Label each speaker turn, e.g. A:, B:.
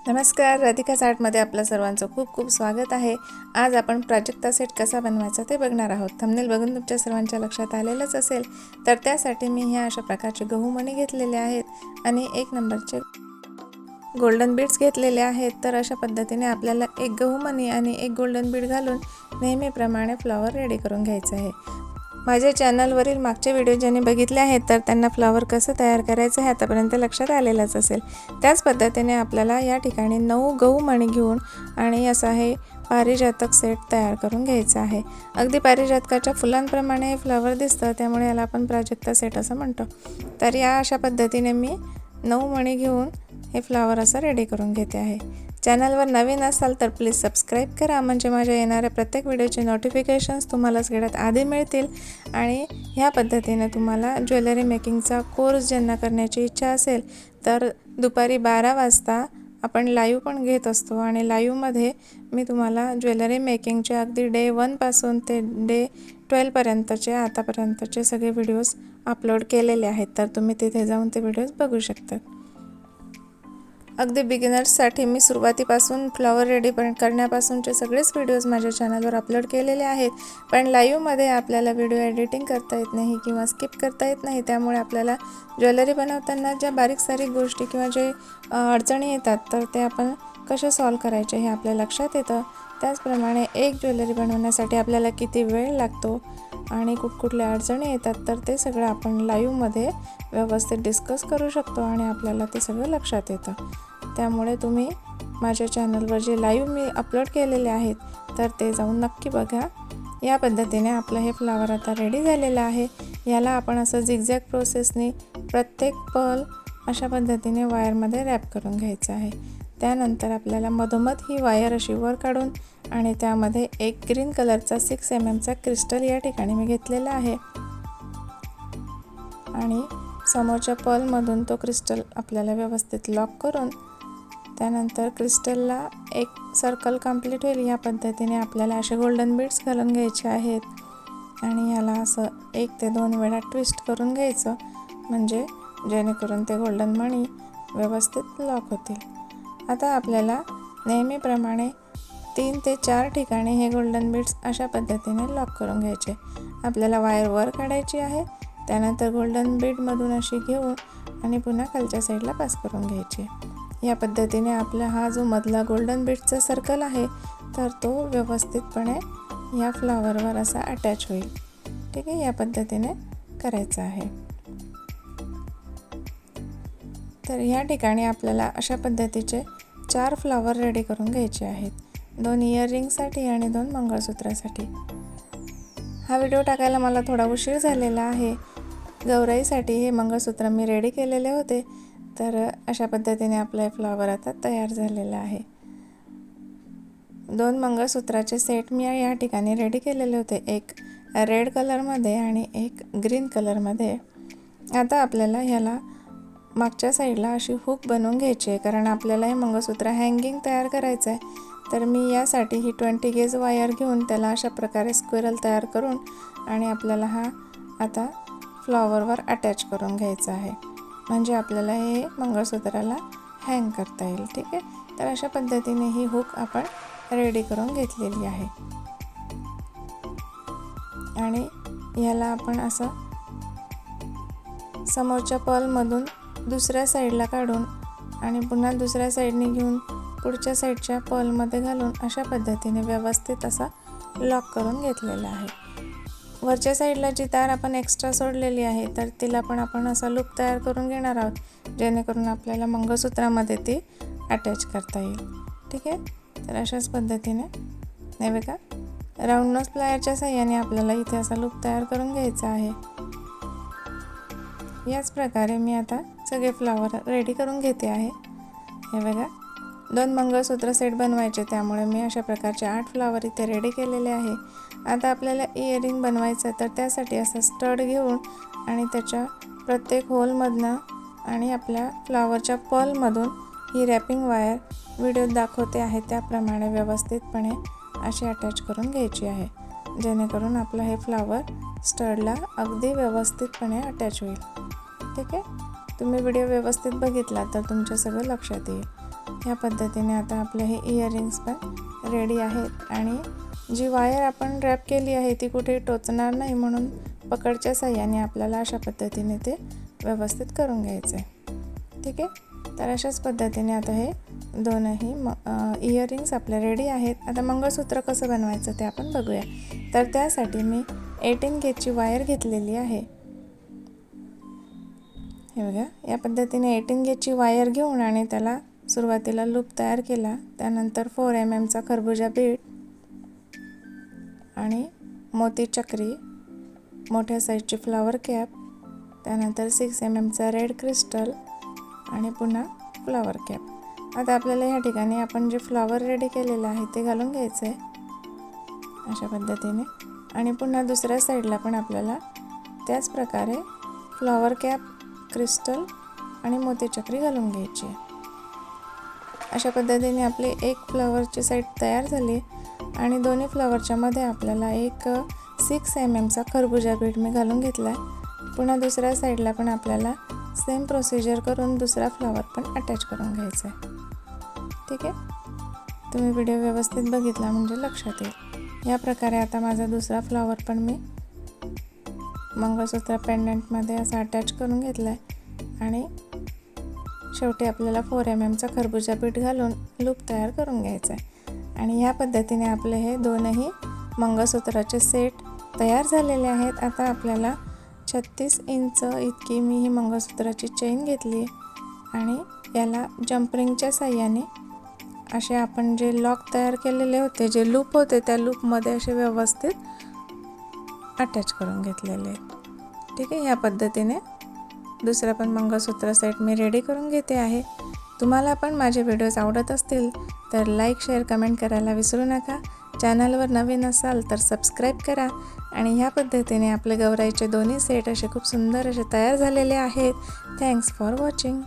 A: नमस्कार, राधिकाज आर्टमध्ये आपल्या सर्वांचं खूप खूप स्वागत आहे। आज आपण प्राजक्ता सेट कसा बनवायचा ते बघणार आहोत। थंबनेल बघून तुमच्या सर्वांच्या लक्षात आलेलंच असेल। तर त्यासाठी मी ह्या अशा प्रकारचे गहू मणी घेतलेले आहेत आणि 1 नंबरचे गोल्डन बीड्स घेतलेले आहेत। तर अशा पद्धतीने आपल्याला एक गहू मणी आणि एक गोल्डन बीड घालून नेहमीप्रमाणे फ्लॉवर रेडी करून घ्यायचा आहे। माझ्या चॅनलवरील मागचे व्हिडिओ ज्यांनी बघितले आहेत तर त्यांना फ्लॉवर कसं तयार करायचं हे आतापर्यंत लक्षात आलेलंच असेल। त्याच पद्धतीने आपल्याला या ठिकाणी 9 गहू मणी घेऊन आणि असा हे पारिजातक सेट तयार करून घ्यायचा आहे। अगदी पारिजातकाच्या फुलांप्रमाणे हे फ्लॉवर दिसतं, त्यामुळे याला आपण प्राजक्ता सेट असं म्हणतो। तर या अशा पद्धतीने मी 9 मणी घेऊन हे फ्लॉवर असं रेडी करून घेते आहे। चॅनलवर नवीन असाल तर प्लीज सबस्क्राईब करा, म्हणजे माझ्या येणाऱ्या प्रत्येक व्हिडिओचे नोटिफिकेशन्स तुम्हाला सगळ्यात आधी मिळतील। आणि ह्या पद्धतीने तुम्हाला ज्वेलरी मेकिंगचा कोर्स ज्यांना करण्याची इच्छा असेल तर दुपारी 12 वाजता आपण लाईव्ह पण घेत असतो आणि लाईव्हमध्ये मी तुम्हाला ज्वेलरी मेकिंगचे अगदी डे 1 पासून ते डे 12 पर्यंतचे आतापर्यंतचे सगळे व्हिडिओज अपलोड केलेले आहेत। तर तुम्ही तिथे जाऊन ते व्हिडिओज बघू शकता। अगदी बिगिनर्ससाठी मी सुरुवातीपासून फ्लॉवर रेडी करण्यापासूनचे सगळेच व्हिडिओज माझ्या चॅनलवर अपलोड केलेले आहेत। पण लाईव्हमध्ये आपल्याला व्हिडिओ एडिटिंग करता येत नाही किंवा स्किप करता येत नाही, त्यामुळे आपल्याला ज्वेलरी बनवताना ज्या बारीक सारीक गोष्टी किंवा जे अडचणी येतात तर ते आपण कसे सॉल्व करायचे हे आपल्या लक्षात येतं। त्याचप्रमाणे एक ज्वेलरी बनवण्यासाठी आपल्याला किती वेळ लागतो आणि कुठकुठल्या अडचणी येतात तर ते सगळं आपण लाईव्हमध्ये व्यवस्थित डिस्कस करू शकतो आणि आपल्याला ते सगळं लक्षात येतं। त्यामुळे तुम्ही माझ्या चॅनलवर जे लाईव्ह मी अपलोड केलेले आहेत तर ते जाऊन नक्की बघा। या पद्धतीने आपलं हे फ्लॉवर आता रेडी झालेलं आहे। याला आपण असं झिगझॅग प्रोसेसने प्रत्येक पर्ल अशा पद्धतीने वायरमध्ये रॅप करून घ्यायचं आहे। त्यानंतर आपल्याला मधोमध ही वायर अशी वर काढून आणि त्यामध्ये एक ग्रीन कलरचा 6 mm चा क्रिस्टल या ठिकाणी मी घेतलेला आहे आणि समोरच्या पर्लमधून तो क्रिस्टल आपल्याला व्यवस्थित लॉक करून त्यानंतर क्रिस्टलला एक सर्कल कंप्लीट होईल या पद्धतीने आपल्याला असे गोल्डन बीड्स घालून घ्यायचे आहेत आणि याला असं 1 ते 2 वेळा ट्विस्ट करून घ्यायचं, म्हणजे जेणेकरून ते गोल्डन मणी व्यवस्थित लॉक होतील। आता आपल्याला नेहमीप्रमाणे 3 ते 4 ठिकाणी हे गोल्डन बीड्स अशा पद्धतीने लॉक करून घ्यायचे। आपल्याला वायर वर काढायची आहे, त्यानंतर गोल्डन बीडमधून अशी घेऊन आणि पुन्हा खालच्या साईडला पास करून घ्यायची। या पद्धतीने आपला हा जो मधला गोल्डन बीडचा सर्कल आहे तर तो व्यवस्थितपणे या फ्लॉवरवर असा अटॅच होईल। ठीक आहे, या पद्धतीने करायचं आहे। तर या ठिकाणी आपल्याला अशा पद्धतीचे 4 फ्लॉवर रेडी करून घ्यायचे आहेत, 2 इयररिंगसाठी आणि 2 मंगळसूत्रासाठी। हा व्हिडिओ टाकायला मला थोडा उशीर झालेला आहे। गौराईसाठी हे मंगळसूत्र मी रेडी केलेले होते, तर अशा पद्धतीने आपला फ्लॉवर आता तयार झालेला आहे। 2 मंगळसूत्राचे सेट मी या ठिकाणी रेडी केलेले होते, एक रेड कलरमध्ये आणि एक ग्रीन कलरमध्ये। आता आपल्याला ह्याला मागच्या साईडला अशी हुक बनवून घ्यायची आहे, कारण आपल्याला हे मंगळसूत्र हँगिंग तयार करायचं आहे। तर मी यासाठी ही 20 गेज वायर घेऊन त्याला अशा प्रकारे स्क्विरल तयार करून आणि आपल्याला हा आता फ्लॉवरवर अटॅच करून घ्यायचा आहे, म्हणजे आपल्याला हे मंगळसूत्राला हँग करता येईल। ठीक आहे, तर अशा पद्धतीने ही हुक आपण रेडी करून घेतलेली आहे आणि ह्याला आपण असं समोरच्या पर्लमधून दुसऱ्या साईडला काढून आणि पुन्हा दुसऱ्या साईडने घेऊन पुढच्या साईडच्या पर्लमध्ये घालून अशा पद्धतीने व्यवस्थित असा लॉक करून घेतलेला आहे। वरच्या साईडला जी तार आपण एक्स्ट्रा सोडलेली आहे तर तिला पण आपण असा लूप तयार करून घेणार आहोत, जेणेकरून आपल्याला मंगळसूत्रामध्ये ती अटॅच करता येईल। ठीक आहे, तर अशाच पद्धतीने हे बघा राऊंड नोज प्लायरच्या साहाय्याने आपल्याला इथे असा लूप तयार करून घ्यायचा आहे। याच प्रकारे मी आता सगळे फ्लॉवर रेडी करून घेते आहे। हे बघा 2 मंगळसूत्र सेट बनवायचे, त्यामुळे मी अशा प्रकारचे 8 फ्लॉवर इथे रेडी केलेले आहे। आता आपल्याला इयरिंग बनवायचं, तर त्यासाठी असं स्टड घेऊन आणि त्याच्या प्रत्येक होलमधनं आणि आपल्या फ्लॉवरच्या पर्लमधून ही रॅपिंग वायर व्हिडिओत दाखवते आहे त्याप्रमाणे व्यवस्थितपणे अशी अटॅच करून घ्यायची आहे, जेणेकरून आपलं हे फ्लॉवर स्टडला अगदी व्यवस्थितपणे अटॅच होईल। ठीक आहे, तुम्ही व्हिडिओ व्यवस्थित बघितला तर तुमच्या सगळं लक्षात येईल। ह्या पद्धतीने आता आपले हे इयरिंग्स पण रेडी आहेत आणि जी वायर आपण रॅप केली आहे ती कुठे टोचणार नाही म्हणून पकडच्या साह्याने आपल्याला अशा पद्धतीने ते व्यवस्थित करून घ्यायचं आहे. ठीक आहे, तर अशाच पद्धतीने आता हे दोनही इयरिंग्स आपले रेडी आहेत. आता मंगळसूत्र कसं बनवायचं ते आपण बघूया. तर त्यासाठी मी 18 गेजची वायर घेतलेली आहे. हे बघा, या पद्धतीने 18 गेजची वायर घेऊन आणि त्याला सुरुवातीला लूप तयार केला. त्यानंतर 4 mm खरबुजा बीट आणि मोती चक्री, मोठ्या साईजची फ्लॉवर कॅप, त्यानंतर 6 mm रेड क्रिस्टल आणि पुन्हा फ्लॉवर कॅप. आता आपल्याला ह्या ठिकाणी आपण जे फ्लॉवर रेडी केलेलं आहे ते घालून घ्यायचं आहे अशा पद्धतीने. आणि पुन्हा दुसऱ्या साईडला पण आपल्याला त्याच प्रकारे फ्लॉवर कॅप, क्रिस्टल आणि मोतीचक्री घालून घ्यायची आहे. अशा पद्धतीने आपली एक फ्लॉवरची साईड तयार झाली आणि दोन्ही फ्लॉवरच्या मध्ये आपल्याला एक 6 mm खरबुजा बीट मी घालून घेतला आहे. पुन्हा दुसऱ्या साईडला पण आपल्याला सेम प्रोसिजर करून दुसरा फ्लॉवर पण अटॅच करून घ्यायचा आहे. ठीक आहे, तुम्ही व्हिडिओ व्यवस्थित बघितला म्हणजे लक्षात येईल. या प्रकारे आता माझा दुसरा फ्लॉवर पण मी मंगळसूत्र पेंडंटमध्ये असा अटॅच करून घेतला आहे आणि शेवटी आपल्याला 4 mm खरबुजा बीट घालून लूप तयार करून घ्यायचा आहे. आणि ह्या पद्धतीने आपले हे दोनही मंगळसूत्राचे सेट तयार झालेले आहेत. आता आपल्याला 36 इंच इतकी मी ही मंगळसूत्राची चेन घेतली आणि याला जंपरिंगच्या साह्याने असे आपण जे लॉक तयार केलेले होते, जे लूप होते, त्या लूपमध्ये असे व्यवस्थित अटॅच करून घेतलेले आहेत. ठीक आहे, ह्या पद्धतीने दुसरा पण मंगळसूत्र सेट मी रेडी करून घेते आहे. तुम्हाला पण माझे व्हिडिओज आवडत असतील तर लाईक, शेअर, कमेंट करायला विसरू नका. चॅनलवर नवीन असाल तर सबस्क्राईब करा. आणि ह्या पद्धतीने आपले गौराईचे दोन्ही सेट असे खूप सुंदर असे तयार झालेले आहेत. Thanks for watching.